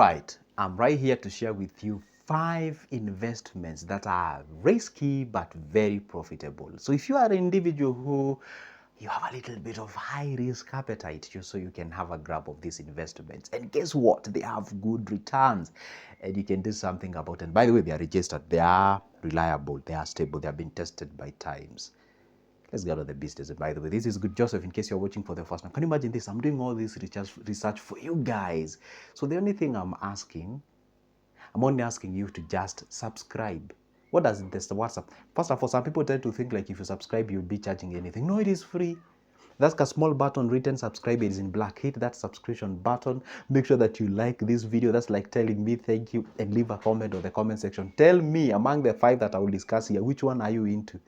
right, I'm right here to share with you 5 investments that are risky but very profitable. So if you are an individual who you have a little bit of high risk appetite, just so you can have a grab of these investments, and guess what, they have good returns and you can do something about it. By the way, they are registered, they are reliable, they are stable, they have been tested by times. Let's get on the business. And by the way, this is Good Joseph, in case you're watching for the first time. Can you imagine this? I'm doing all this research for you guys. So the only thing I'm only asking you to just subscribe. What does this WhatsApp? First of all, some people tend to think like if you subscribe, you'll be charging anything. No, it is free. That's a small button written subscribe. It is in black. Hit that subscription button. Make sure that you like this video. That's like telling me thank you, and leave a comment on the comment section. Tell me among the 5 that I will discuss here, which one are you into?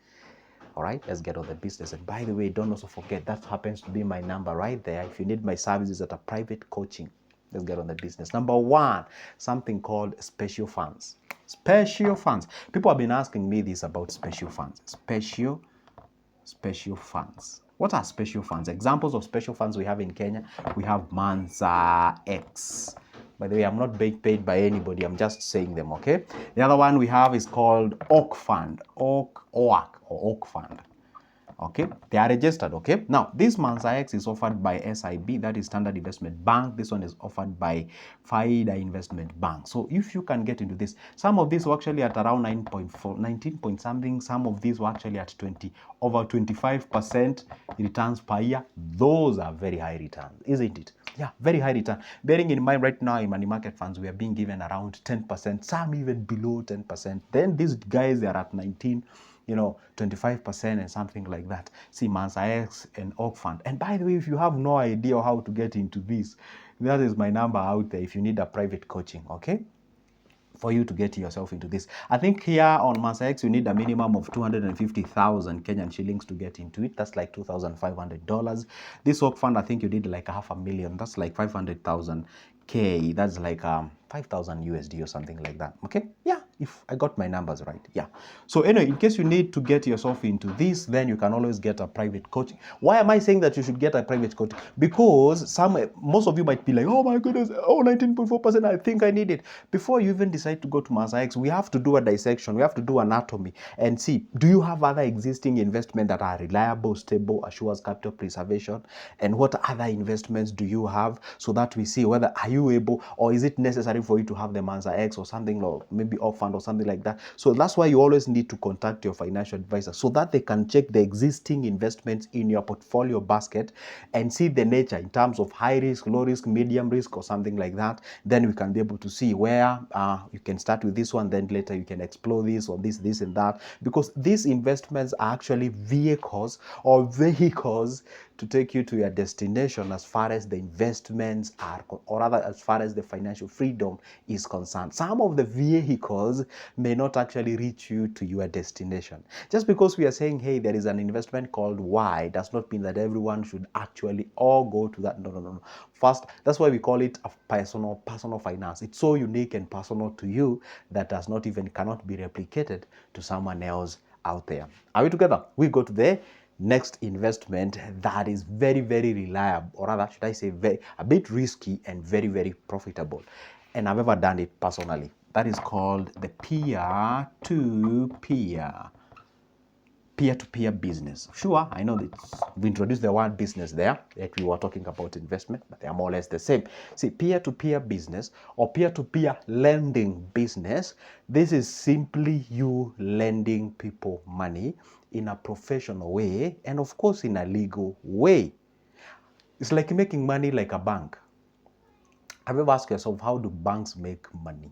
All right, let's get on the business. And by the way, don't also forget that happens to be my number right there. If you need my services at a private coaching, let's get on the business. Number 1, something called special funds. Special funds. People have been asking me this about special funds. Special funds. What are special funds? Examples of special funds we have in Kenya. We have Manza X. By the way, I'm not being paid by anybody. I'm just saying them, okay? The other one we have is called Oak Fund. Oak Fund. Okay, they are registered. Okay, now this Manza X is offered by SIB, that is Standard Investment Bank. This one is offered by Faida Investment Bank. So if you can get into this, some of these were actually at around 9.4, 19 point something. Some of these were actually at over 25% returns per year. Those are very high returns, isn't it? Yeah, very high return. Bearing in mind right now in money market funds, we are being given around 10%, some even below 10%. Then these guys, they are at 19, 25% and something like that. See, Mansa X and Oak Fund. And by the way, if you have no idea how to get into this, that is my number out there if you need a private coaching, okay? For you to get yourself into this. I think here on Mansa X, you need a minimum of 250,000 Kenyan shillings to get into it. That's like $2,500. This Oak Fund, I think you did like $500,000. That's like 500,000 K. That's like 5,000 USD or something like that. Okay? Yeah, if I got my numbers right. Yeah. So anyway, in case you need to get yourself into this, then you can always get a private coaching. Why am I saying that you should get a private coaching? Because most of you might be like, oh my goodness, 19.4%, I think I need it. Before you even decide to go to Mansa X, we have to do a dissection. We have to do anatomy and see, do you have other existing investments that are reliable, stable, assures capital preservation? And what other investments do you have, so that we see whether are you able, or is it necessary for you to have the Mansa X or something, or maybe Off Fund or something like that. So that's why you always need to contact your financial advisor so that they can check the existing investments in your portfolio basket and see the nature in terms of high risk, low risk, medium risk, or something like that. Then we can be able to see where you can start with this one, then later you can explore this or this and that, because these investments are actually vehicles to take you to your destination as far as the investments are, or rather as far as the financial freedom is concerned. Some of the vehicles may not actually reach you to your destination. Just because we are saying, hey, there is an investment called Y, does not mean that everyone should actually all go to that. No. First, that's why we call it a personal finance. It's so unique and personal to you that cannot be replicated to someone else out there. Are we together? We go to the next investment that is very, very reliable, or rather, should I say, a bit risky and very, very profitable. And I've ever done it personally. That is called the peer-to-peer business. Sure, I know that we introduced the word business there, that we were talking about investment, but they are more or less the same. See, peer-to-peer business or peer-to-peer lending business, this is simply you lending people money in a professional way and of course in a legal way. It's like making money like a bank. Have you ever asked yourself, how do banks make money?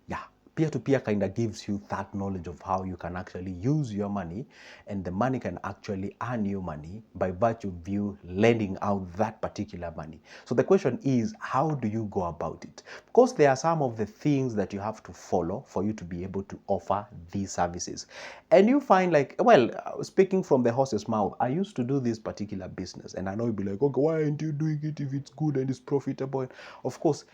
Yeah, peer-to-peer kind of gives you that knowledge of how you can actually use your money, and the money can actually earn you money by virtue of you lending out that particular money. So the question is, how do you go about it? Because there are some of the things that you have to follow for you to be able to offer these services. And you find like, well, speaking from the horse's mouth, I used to do this particular business, and I know you'll be like, okay, why aren't you doing it if it's good and it's profitable? Of course,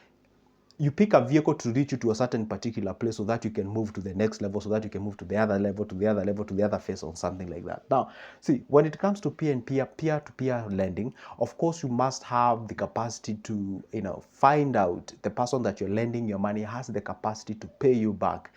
you pick a vehicle to reach you to a certain particular place so that you can move to the next level, so that you can move to the other level, to the other level, to the other phase, or something like that. Now, see, when it comes to peer-to-peer lending, of course, you must have the capacity to, find out the person that you're lending your money has the capacity to pay you back.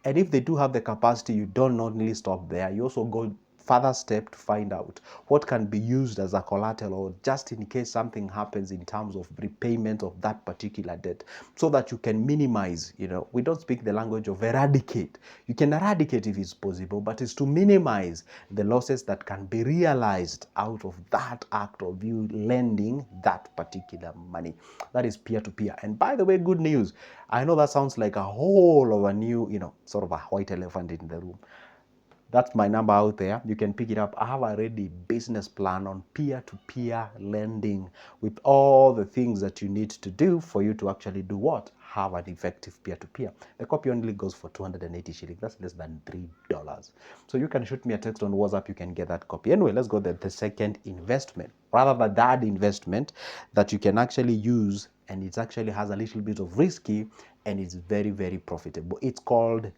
And if they do have the capacity, you don't only stop there. You also go further step to find out what can be used as a collateral, or just in case something happens in terms of repayment of that particular debt, so that you can minimize. We don't speak the language of eradicate. You can eradicate if it's possible, but it's to minimize the losses that can be realized out of that act of you lending that particular money. That is peer-to-peer. And by the way, good news, I know that sounds like a whole of a new, sort of a white elephant in the room. That's my number out there. You can pick it up. I have a ready business plan on peer-to-peer lending with all the things that you need to do for you to actually do what? Have an effective peer-to-peer. The copy only goes for 280 shillings. That's less than $3. So you can shoot me a text on WhatsApp. You can get that copy. Anyway, let's go to the second investment. Rather than that investment that you can actually use, and it actually has a little bit of risky, and it's very, very profitable. It's called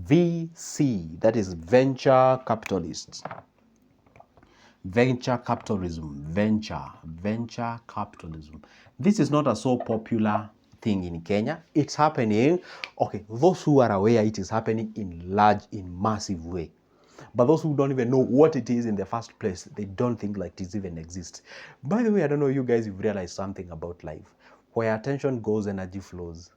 VC, that is venture capitalists. Venture capitalism, venture capitalism. This is not a so popular thing in Kenya. It's happening, okay, those who are aware, it is happening in massive way. But those who don't even know what it is in the first place, they don't think like it even exists. By the way, I don't know you guys, you've realized something about life. Where attention goes, energy flows.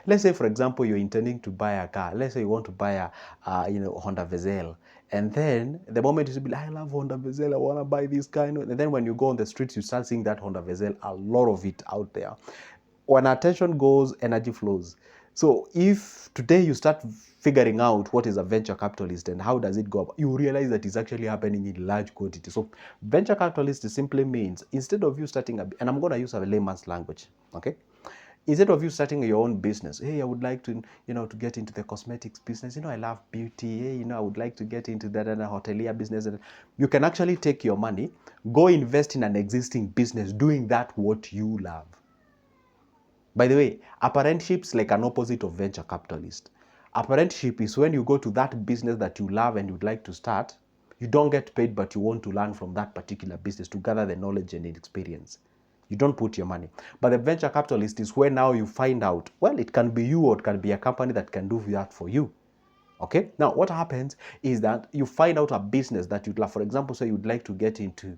Let's say, for example, you're intending to buy a car. Let's say you want to buy a Honda Vezel. And then the moment you say, I love Honda Vezel, I want to buy this car. And then when you go on the streets, you start seeing that Honda Vezel, a lot of it out there. When attention goes, energy flows. So if today you start figuring out what is a venture capitalist and how does it go up, you realize that it's actually happening in large quantity. So venture capitalist simply means, instead of you starting and I'm going to use a layman's language, okay? Instead of you starting your own business, hey, I would like to, to get into the cosmetics business. I love beauty. Hey, I would like to get into that hotelier business. You can actually take your money, go invest in an existing business, doing that what you love. By the way, apprenticeship's like an opposite of venture capitalist. Apprenticeship is when you go to that business that you love and you'd like to start. You don't get paid, but you want to learn from that particular business to gather the knowledge and experience. You don't put your money. But the venture capitalist is where now you find out, well, it can be you or it can be a company that can do that for you. Okay? Now, what happens is that you find out a business that you'd love. For example, say you'd like to get into,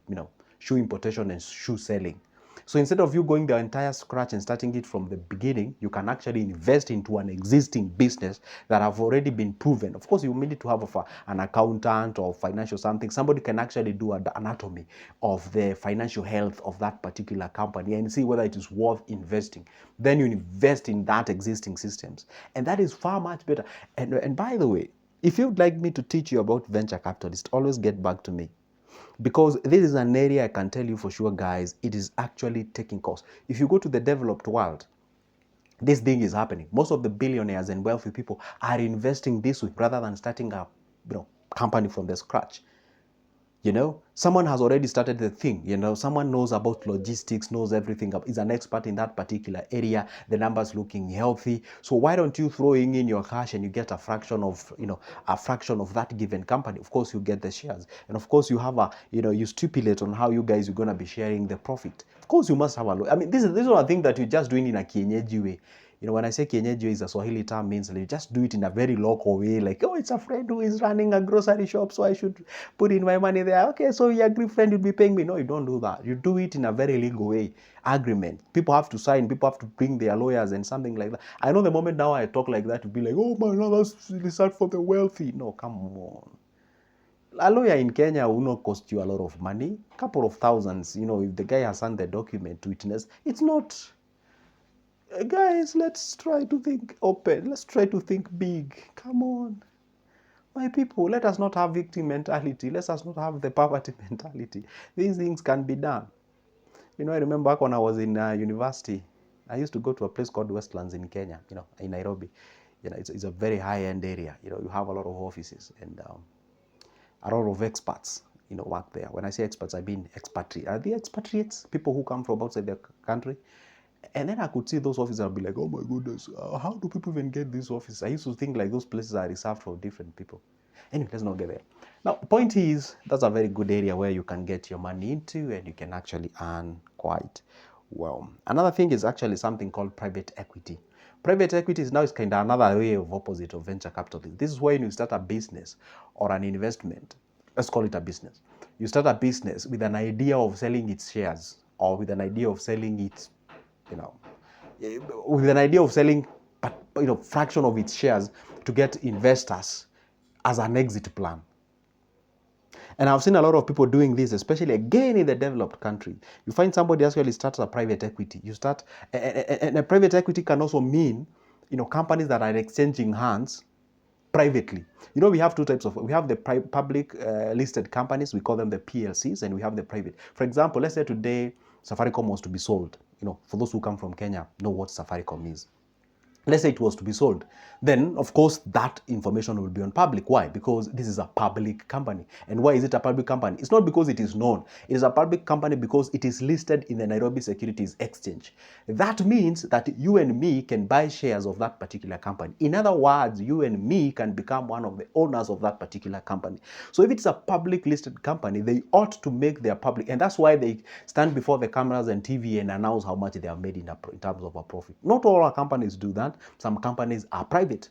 shoe importation and shoe selling. So instead of you going the entire scratch and starting it from the beginning, you can actually invest into an existing business that have already been proven. Of course, you need to have an accountant or financial something. Somebody can actually do an anatomy of the financial health of that particular company and see whether it is worth investing. Then you invest in that existing systems. And that is far much better. And by the way, if you'd like me to teach you about venture capitalists, always get back to me. Because this is an area I can tell you for sure, guys, it is actually taking course. If you go to the developed world, this thing is happening. Most of the billionaires and wealthy people are investing this way rather than starting a company from the scratch. Someone has already started the thing. Someone knows about logistics, knows everything, is an expert in that particular area. The numbers looking healthy. So why don't you throw in your cash and you get a fraction of, that given company? Of course, you get the shares, and of course, you have you stipulate on how you guys are gonna be sharing the profit. Of course, you must have a. I mean, this is one thing that you're just doing in a kienyeji way. When I say kienyeji is a Swahili term, means you just do it in a very local way, like, oh, it's a friend who is running a grocery shop, so I should put in my money there. Okay, so your agree friend will be paying me. No, you don't do that. You do it in a very legal way. Agreement. People have to sign. People have to bring their lawyers and something like that. I know the moment now I talk like that, you'll be like, oh my God, that's reserved for the wealthy. No, come on. A lawyer in Kenya will not cost you a lot of money. A couple of thousands, if the guy has signed the document to witness, it's not. Guys, let's try to think open. Let's try to think big. Come on. My people, let us not have victim mentality. Let us not have the poverty mentality. These things can be done. I remember back when I was in university, I used to go to a place called Westlands in Kenya, in Nairobi. It's a very high-end area. You have a lot of offices and a lot of experts, work there. When I say experts, I mean expatriates. Are they expatriates? People who come from outside the country. And then I could see those offices and be like, oh my goodness, how do people even get these offices? I used to think like those places are reserved for different people. Anyway, let's not get there. Now, point is, that's a very good area where you can get your money into and you can actually earn quite well. Another thing is actually something called private equity. Private equity is now is kind of another way of opposite of venture capitalism. This is when you start a business or an investment. Let's call it a business. You start a business with an idea of selling its shares or with an idea of selling its, you know, with an idea of selling, fraction of its shares to get investors as an exit plan. And I've seen a lot of people doing this, especially again in the developed country. You find somebody actually starts a private equity. You start, and a private equity can also mean, companies that are exchanging hands privately. We have two types of, we have the public listed companies, we call them the PLCs, and we have the private. For example, let's say today Safaricom was to be sold. For those who come from Kenya, know what Safaricom is. Let's say it was to be sold, then of course that information will be on public. Why? Because this is a public company. And why is it a public company? It's not because it is known. It is a public company because it is listed in the Nairobi Securities Exchange. That means that you and me can buy shares of that particular company. In other words, you and me can become one of the owners of that particular company. So if it's a public listed company, they ought to make their public, and that's why they stand before the cameras and TV and announce how much they have made in terms of a profit. Not all our companies do that. Some companies are private.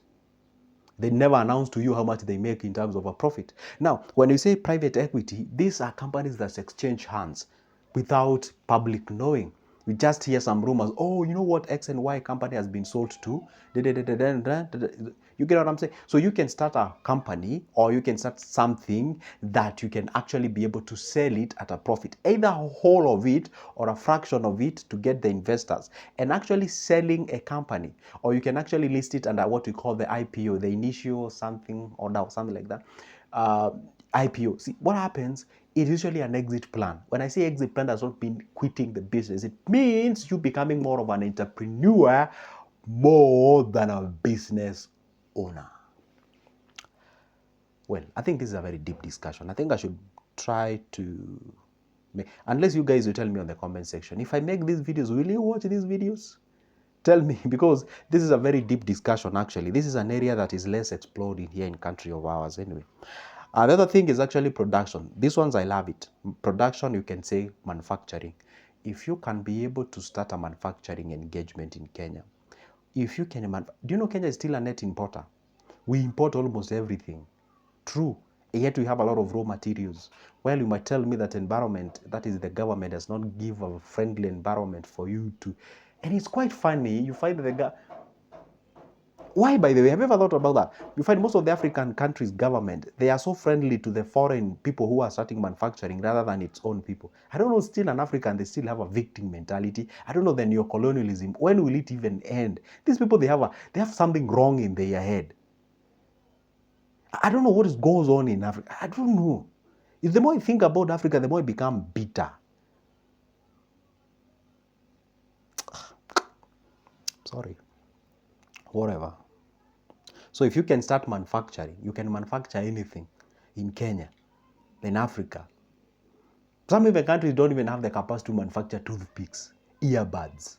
They never announce to you how much they make in terms of a profit. Now, when you say private equity, these are companies that exchange hands without public knowing. We just hear some rumors. Oh, you know what? X and Y company has been sold to. You get what I'm saying? So you can start a company or you can start something that you can actually be able to sell it at a profit, either a whole of it or a fraction of it to get the investors, and actually selling a company. Or you can actually list it under what we call the IPO, the initial something or something like that. IPO. See, what happens, it's usually an exit plan. When I say exit plan, does not mean quitting the business. It means you becoming more of an entrepreneur more than a business owner. Well, I think this is a very deep discussion. I think I should try to make, unless you guys will tell me on the comment section, if I make these videos, will you watch these videos? Tell me, because this is a very deep discussion actually. This is an area that is less explored in here in country of ours anyway. Another thing is actually production. These ones, I love it. Production, you can say manufacturing. If you can be able to start a manufacturing engagement in Kenya, if you can, do you know Kenya is still a net importer? We import almost everything. True. Yet we have a lot of raw materials. Well, you might tell me that environment, that is the government, does not give a friendly environment for you to, and it's quite funny. You find the why, by the way, have you ever thought about that? You find most of the African countries' government, they are so friendly to the foreign people who are starting manufacturing rather than its own people. I don't know, still an African, they still have a victim mentality. I don't know the neocolonialism. When will it even end? These people, they have something wrong in their head. I don't know what goes on in Africa. I don't know. The more you think about Africa, the more you become bitter. Sorry. Whatever. So if you can start manufacturing, you can manufacture anything in Kenya, in Africa. Some even countries don't even have the capacity to manufacture toothpicks, earbuds,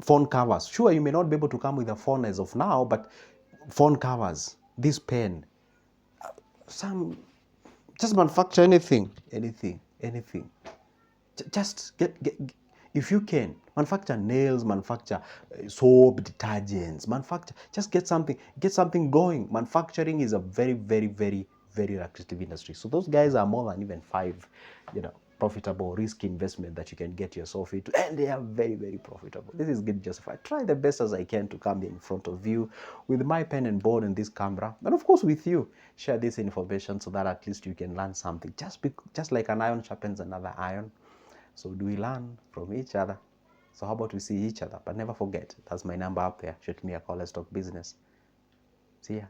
phone covers. Sure, you may not be able to come with a phone as of now, but phone covers, this pen, just manufacture anything. Just get, if you can, manufacture nails, manufacture soap, detergents, just get something going. Manufacturing is a very, very, very, very lucrative industry. So those guys are more than even 5, profitable risk investment that you can get yourself into, and they are very, very profitable. This is good justified. Try the best as I can to come in front of you with my pen and board and this camera, and of course with you. Share this information so that at least you can learn something. Just like an iron sharpens another iron, so do we learn from each other? So how about we see each other? But never forget, that's my number up there. Shoot me a call. Let's talk business. See ya.